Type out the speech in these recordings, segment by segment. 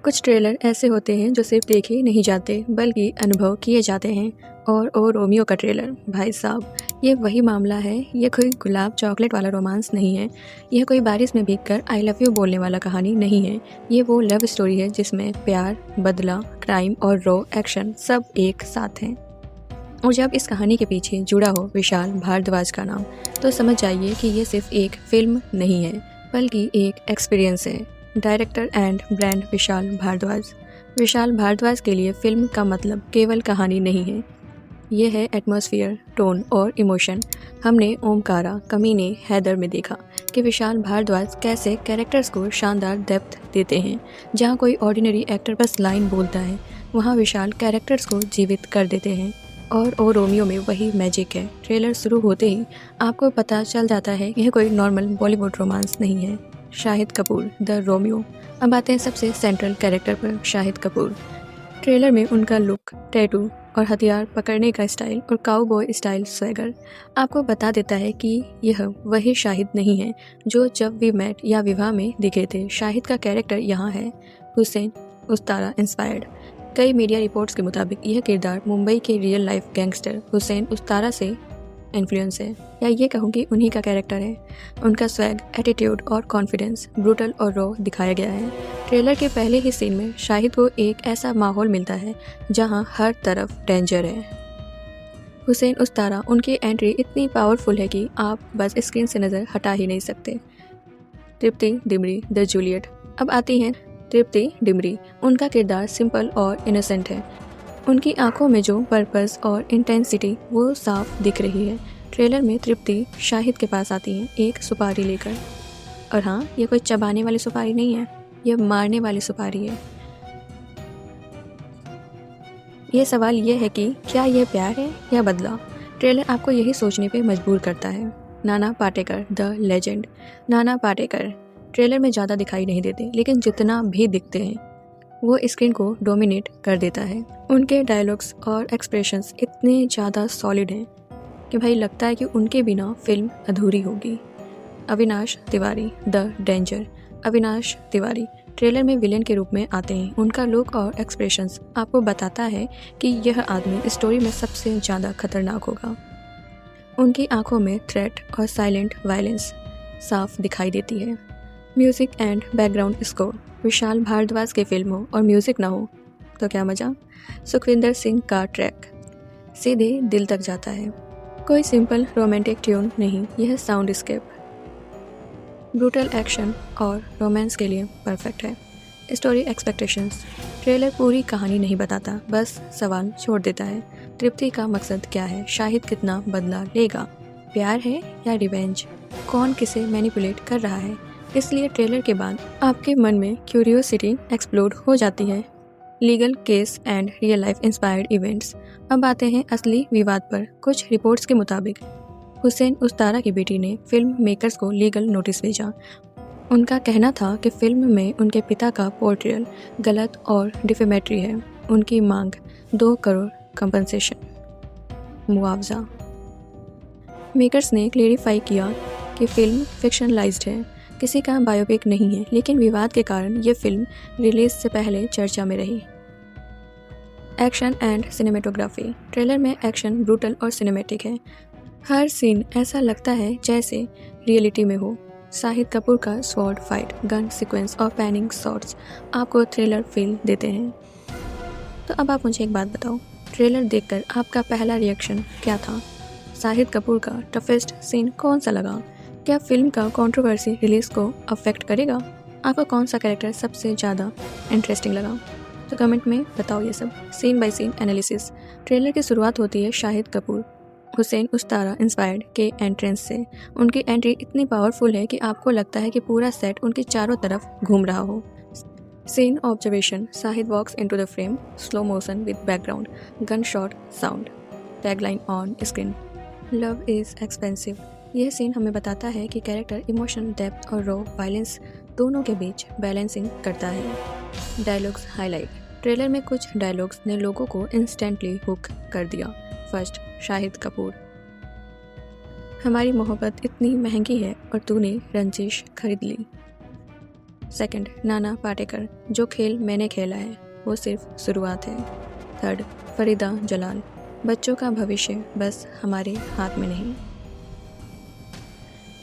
कुछ ट्रेलर ऐसे होते हैं जो सिर्फ देखे नहीं जाते बल्कि अनुभव किए जाते हैं। और ओ रोमियो का ट्रेलर, भाई साहब, ये वही मामला है। ये कोई गुलाब चॉकलेट वाला रोमांस नहीं है। यह कोई बारिश में भीगकर आई लव यू बोलने वाला कहानी नहीं है। ये वो लव स्टोरी है जिसमें प्यार, बदला, क्राइम और रॉ एक्शन सब एक साथ हैं। और जब इस कहानी के पीछे जुड़ा हो विशाल भारद्वाज का नाम, तो समझ जाइए कि ये सिर्फ एक फिल्म नहीं है बल्कि एक एक्सपीरियंस है। Director and brand Vishal Bhardwaj. विशाल भारद्वाज के लिए फिल्म का मतलब केवल कहानी नहीं है, ये है एटमॉस्फेयर, टोन और इमोशन। हमने ओमकारा, कमीने, हैदर में देखा कि विशाल भारद्वाज कैसे कैरेक्टर्स को शानदार डेप्थ देते हैं। जहाँ कोई ऑर्डिनरी एक्टर बस लाइन बोलता है, वहाँ विशाल कैरेक्टर्स को जीवित कर देते हैं। और ओ रोमियो में वही मैजिक है। ट्रेलर शुरू होते ही आपको पता चल जाता है यह कोई नॉर्मल बॉलीवुड रोमांस नहीं है। Shahid Kapoor, the Romeo. अब आते हैं सबसे सेंट्रल कैरेक्टर पर, शाहिद कपूर। ट्रेलर में उनका लुक, टैटू और हथियार पकड़ने का स्टाइल और काउबॉय स्टाइल स्वैगर आपको बता देता है कि यह वही शाहिद नहीं है जो जब वी मेट या विवाह में दिखे थे। शाहिद का कैरेक्टर यहाँ है हुसैन उस्तारा इंस्पायर्ड। कई मीडिया रिपोर्ट्स के मुताबिक यह किरदार मुंबई के रियल लाइफ गैंगस्टर हुसैन उस्तारा से इन्फ्लुएंस है, या ये कहूँ कि उन्हीं का कैरेक्टर है। उनका स्वैग, एटीट्यूड और कॉन्फिडेंस ब्रूटल और रॉ दिखाया गया है। ट्रेलर के पहले ही सीन में शाहिद को एक ऐसा माहौल मिलता है जहां हर तरफ डेंजर है। हुसैन उस्तारा, उनकी एंट्री इतनी पावरफुल है कि आप बस स्क्रीन से नज़र हटा ही नहीं सकते। तृप्ति डिमरी, द जूलियट। अब आती हैं तृप्ति डिमरी। उनका किरदार सिंपल और इनोसेंट है। उनकी आंखों में जो पर्पस और इंटेंसिटी वो साफ दिख रही है। ट्रेलर में तृप्ति शाहिद के पास आती हैं एक सुपारी लेकर। और हाँ, ये कोई चबाने वाली सुपारी नहीं है, ये मारने वाली सुपारी है। ये सवाल ये है कि क्या यह प्यार है या बदला। ट्रेलर आपको यही सोचने पे मजबूर करता है। Nana Patekar, the legend. Nana Patekar trailer में ज़्यादा दिखाई नहीं देते, लेकिन जितना भी दिखते हैं वो स्क्रीन को डोमिनेट कर देता है। उनके डायलॉग्स और एक्सप्रेशंस इतने ज़्यादा सॉलिड हैं कि भाई लगता है कि उनके बिना फिल्म अधूरी होगी। Avinash Tiwari, the danger. Avinash Tiwari trailer में विलेन के रूप में आते हैं। उनका लुक और एक्सप्रेशंस आपको बताता है कि यह आदमी स्टोरी में सबसे ज़्यादा खतरनाक होगा। उनकी आंखों में थ्रेट और साइलेंट वायलेंस साफ दिखाई देती है। Music and background score. Vishal Bhardwaj के फिल्म हो और म्यूज़िक ना हो तो क्या मज़ा। सुखविंदर सिंह का ट्रैक सीधे दिल तक जाता है। कोई सिंपल रोमांटिक ट्यून नहीं, यह साउंड स्केप ब्रूटल एक्शन और रोमांस के लिए परफेक्ट है। Story expectations. ट्रेलर पूरी कहानी नहीं बताता, बस सवाल छोड़ देता है। तृप्ति का मकसद क्या है? शाहिद कितना बदला लेगा? प्यार है या रिवेंज? कौन किसे मैनिपुलेट कर रहा है? इसलिए ट्रेलर के बाद आपके मन में क्यूरियोसिटी एक्सप्लोड हो जाती है। Legal case and real life inspired events. अब आते हैं असली विवाद पर। कुछ रिपोर्ट्स के मुताबिक हुसैन उस्तारा की बेटी ने फिल्म मेकर्स को लीगल नोटिस भेजा। उनका कहना था कि फिल्म में उनके पिता का पोर्ट्रेयल गलत और डिफेमेटरी है। उनकी मांग 2 करोड़ कंपनसेशन, मुआवजा। मेकर्स ने क्लेरिफाई किया कि फिल्म फिक्शनलाइज्ड है, किसी का बायोपिक नहीं है, लेकिन विवाद के कारण ये फिल्म रिलीज से पहले चर्चा में रही। Action and cinematography. ट्रेलर में एक्शन ब्रूटल और सिनेमेटिक है। हर सीन ऐसा लगता है जैसे रियलिटी में हो। शाहिद कपूर का स्वॉर्ड फाइट, गन सीक्वेंस और पैनिंग शॉट्स आपको थ्रिलर फील देते हैं। तो अब आप मुझे एक बात बताओ, ट्रेलर देखकर आपका पहला रिएक्शन क्या था? शाहिद कपूर का टफेस्ट सीन कौन सा लगा? क्या फिल्म का कंट्रोवर्सी रिलीज को अफेक्ट करेगा? आपको कौन सा कैरेक्टर सबसे ज़्यादा इंटरेस्टिंग लगा? तो कमेंट में बताओ ये सब। Scene by scene analysis. Trailer की शुरुआत होती है शाहिद कपूर हुसैन उस्तारा इंस्पायर्ड के एंट्रेंस से। उनकी एंट्री इतनी पावरफुल है कि आपको लगता है कि पूरा सेट उनके चारों तरफ घूम रहा हो। Scene observation. Shahid walks into the frame, slow motion with background, gun shot sound, tagline on screen, love is expensive. यह सीन हमें बताता है कि कैरेक्टर इमोशन, डेप्थ और रॉ वायलेंस दोनों के बीच बैलेंसिंग करता है। Dialogues highlight. ट्रेलर में कुछ डायलॉग्स ने लोगों को इंस्टेंटली हुक कर दिया। फर्स्ट, शाहिद कपूर, हमारी मोहब्बत इतनी महंगी है और तूने रंजिश खरीद ली। सेकंड, नाना पाटेकर, जो खेल मैंने खेला है वो सिर्फ शुरुआत है। थर्ड, फरीदा जलाल, बच्चों का भविष्य बस हमारे हाथ में नहीं।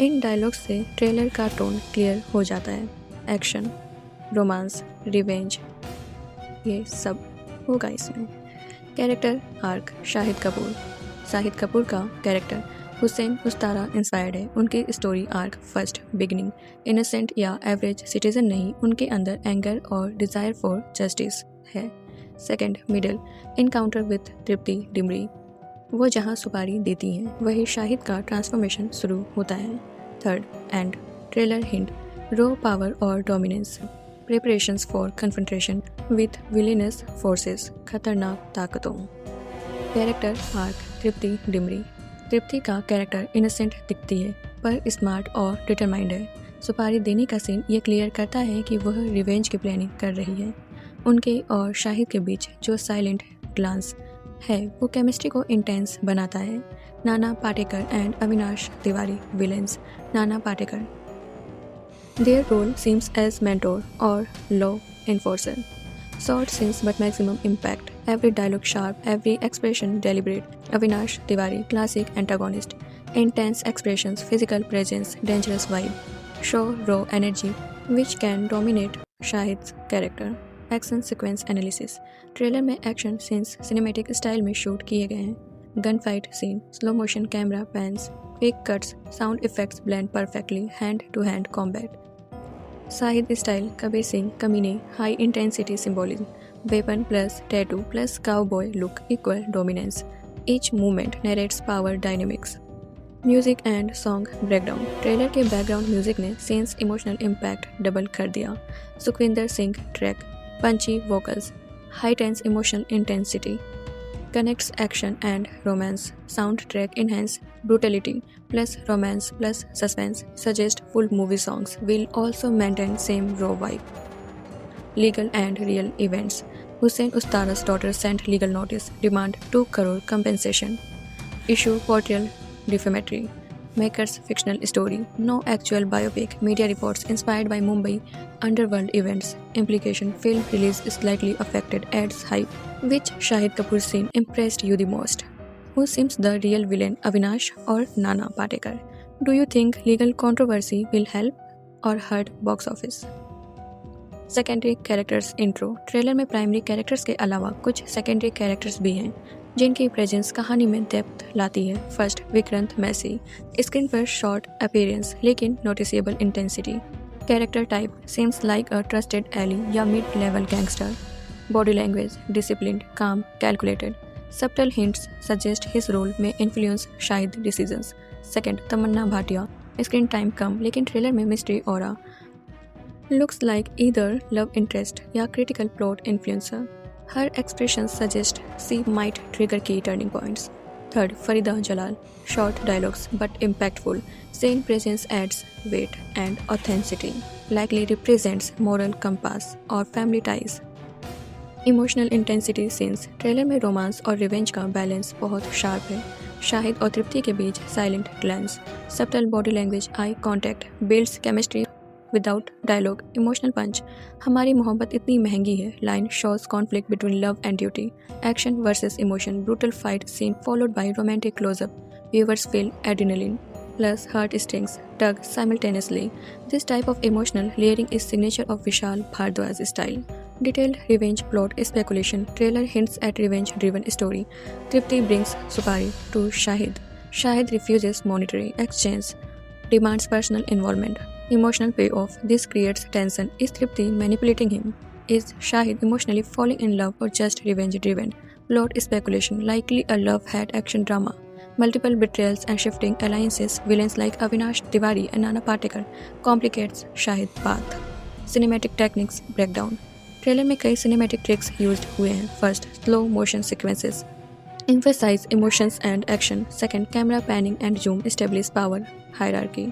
इन डायलॉग से ट्रेलर का टोन क्लियर हो जाता है। एक्शन, रोमांस, रिवेंज, ये सब होगा इसमें। कैरेक्टर आर्क, शाहिद कपूर का कैरेक्टर हुसैन उस्तारा इंस्पायर्ड है। उनकी story arc first beginning innocent या एवरेज सिटीजन नहीं, उनके अंदर एंगर और डिज़ायर फॉर जस्टिस है। सेकंड, मिडल, इनकाउंटर विद तृप्ति डिमरी, वो जहाँ सुपारी देती हैं वही शाहिद का ट्रांसफॉर्मेशन शुरू होता है। Third, end, trailer hint, raw power और dominance, preparations for confrontation with villainous forces, खतरनाक ताकतों। कैरेक्टर आर्क, तृप्ति डिमरी, तृप्ति का कैरेक्टर इनोसेंट दिखती है पर स्मार्ट और डिटरमाइंड है। सुपारी देने का सीन ये क्लियर करता है कि वह रिवेंज की प्लानिंग कर रही है। उनके और शाहिद के बीच जो साइलेंट ग्लांस है वो केमिस्ट्री को इंटेंस बनाता है। Nana Patekar and Avinash Tiwari villains. Nana Patekar, their role seems as mentor or law enforcer. Short scenes but maximum impact. Every dialogue sharp, every expression deliberate. Avinash Tiwari, classic antagonist. Intense expressions, physical presence, dangerous vibe. Show raw energy, which can dominate Shahid's character. Action sequence analysis. Trailer में action scenes cinematic style में shoot किए गए हैं। Gun fight scene, slow motion camera pans, quick cuts, sound effects blend perfectly, hand to hand combat. Shahid style, Kabir Singh Kaminey, high intensity symbolism, weapon plus tattoo plus cowboy look equal dominance, each movement narrates power dynamics. Music and song breakdown, trailer के background music ने scenes emotional impact double कर दिया। Sukhwinder Singh track, punchy vocals, high tense emotional intensity, connects action and romance. Soundtrack enhance brutality plus romance plus suspense. Suggest full movie songs will also maintain same raw vibe. Legal and real events. Hussein Ustara's daughter sent legal notice. Demand 2 crore compensation. Issue portrayal defamatory. Makers fictional story. No actual biopic. Media reports inspired by Mumbai underworld events. Implication film release slightly affected. Adds hype. Which Shahid Kapoor scene impressed you the most? Who seems the real villain, Avinash or Nana Patekar? Do you think legal controversy will help or hurt box office? Secondary characters intro, trailer में primary characters के अलावा कुछ secondary characters भी हैं जिनकी presence कहानी में depth लाती है। फर्स्ट, विक्रांत मैसी, स्क्रीन पर शॉर्ट अपीयरेंस लेकिन noticeable intensity. Character type, seems like a trusted ally या mid level gangster. Body language, disciplined, calm, calculated. Subtle hints suggest his role में influence Shahid decisions. Second, Tamannaah Bhatia, screen time कम लेकिन trailer में mystery aura. Looks like either love interest या critical plot influencer. हर expression suggest she might trigger की turning points. Third, Farida Jalal, short dialogues but impactful, screen presence adds weight and authenticity, likely represents moral compass और family ties। Emotional intensity scenes, trailer में romance और revenge का balance बहुत sharp है। शाहिद और तृप्ति के बीच silent glance, subtle body language, eye contact, builds chemistry without dialogue, emotional punch, हमारी मोहब्बत इतनी महंगी है, line shows conflict between love and duty, action versus emotion, brutal fight scene followed by romantic close up, viewers feel adrenaline plus heart strings tug simultaneously. This type of emotional layering is signature of Vishal Bhardwaj style. Detailed revenge plot speculation. Trailer hints at revenge-driven story. Tripti brings Supari to Shahid. Shahid refuses monetary exchange. Demands personal involvement. Emotional payoff. This creates tension. Is Tripti manipulating him? Is Shahid emotionally falling in love or just revenge-driven? Plot speculation. Likely a love-hate action drama. Multiple betrayals and shifting alliances, villains like Avinash Tiwari and Nana Patekar complicates Shahid path. Cinematic techniques breakdown. Trailer में कई cinematic tricks used हुए हैं। First, slow motion sequences emphasize emotions and action. Second, camera panning and zoom establish power hierarchy.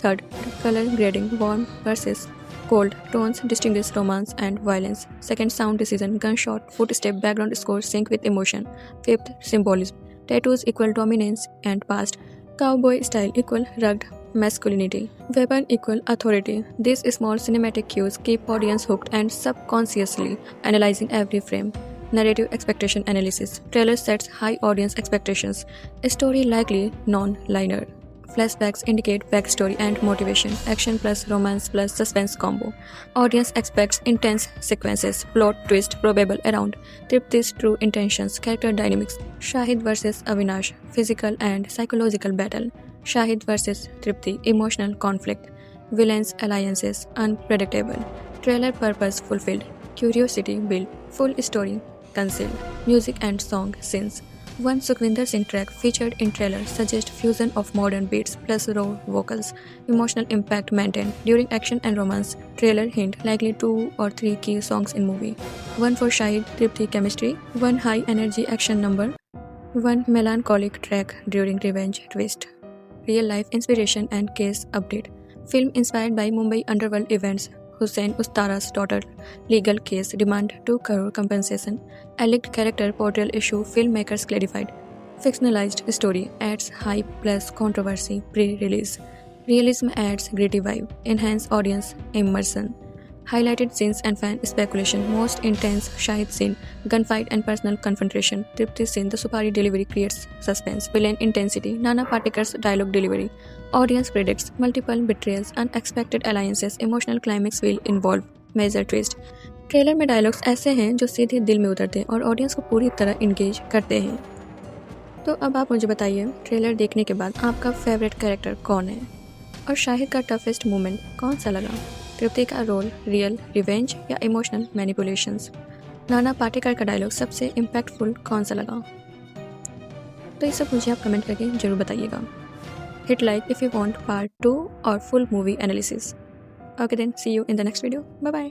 Third, color grading, warm versus cold tones distinguish romance and violence. Second, sound decision, gunshot, footstep, background score sync with emotion. Fifth, symbolism. Tattoos equal dominance and past. Cowboy style equal rugged masculinity. Weapon equal authority. These small cinematic cues keep audience hooked and subconsciously analyzing every frame. Narrative expectation analysis. Trailer sets high audience expectations. Story likely non-linear. Flashbacks indicate backstory and motivation. Action plus romance plus suspense combo. Audience expects intense sequences. Plot twist probable around. Tripti's true intentions. Character dynamics. Shahid versus Avinash. Physical and psychological battle. Shahid versus Tripti. Emotional conflict. Villains alliances. Unpredictable. Trailer purpose fulfilled. Curiosity built. Full story concealed. Music and song scenes. One Sukhvinder Singh track featured in trailer suggests fusion of modern beats plus raw vocals. Emotional impact maintained during action and romance. Trailer hint likely 2 or 3 key songs in movie. One for Shahid Tripti chemistry. One high energy action number. One melancholic track during revenge twist. Real life inspiration and case update. Film inspired by Mumbai underworld events. Hussain Ustara's daughter legal case demand 2 crore compensation. Alleged character portrayal issue filmmakers clarified. Fictionalized story adds hype plus controversy pre-release. Realism adds gritty vibe. Enhance audience immersion. Highlighted scenes and fan speculation. Most intense Shahid scene, gunfight and personal confrontation. Tripti scene, the Supari delivery creates suspense. Villain intensity. Nana Patekar's dialogue delivery. Audience predicts multiple betrayals, unexpected alliances, emotional climax will involve major twist. Trailer में dialogues ऐसे हैं जो सीधे दिल में उतरते हैं और ऑडियंस को पूरी तरह इंगेज करते हैं. तो अब आप मुझे बताइए, ट्रेलर देखने के बाद आपका फेवरेट कैरेक्टर कौन है और शाहिद का टफेस्ट मोमेंट कौन सा लगा? तृप्ति का रोल रियल रिवेंज या इमोशनल मैनिपुलेशंस? नाना पाटेकर का डायलॉग सबसे इम्पैक्टफुल कौन सा लगा? तो ये सब मुझे आप कमेंट करके ज़रूर बताइएगा. Hit like if you want part 2 or full movie analysis. Okay then, see you in the next video. Bye bye.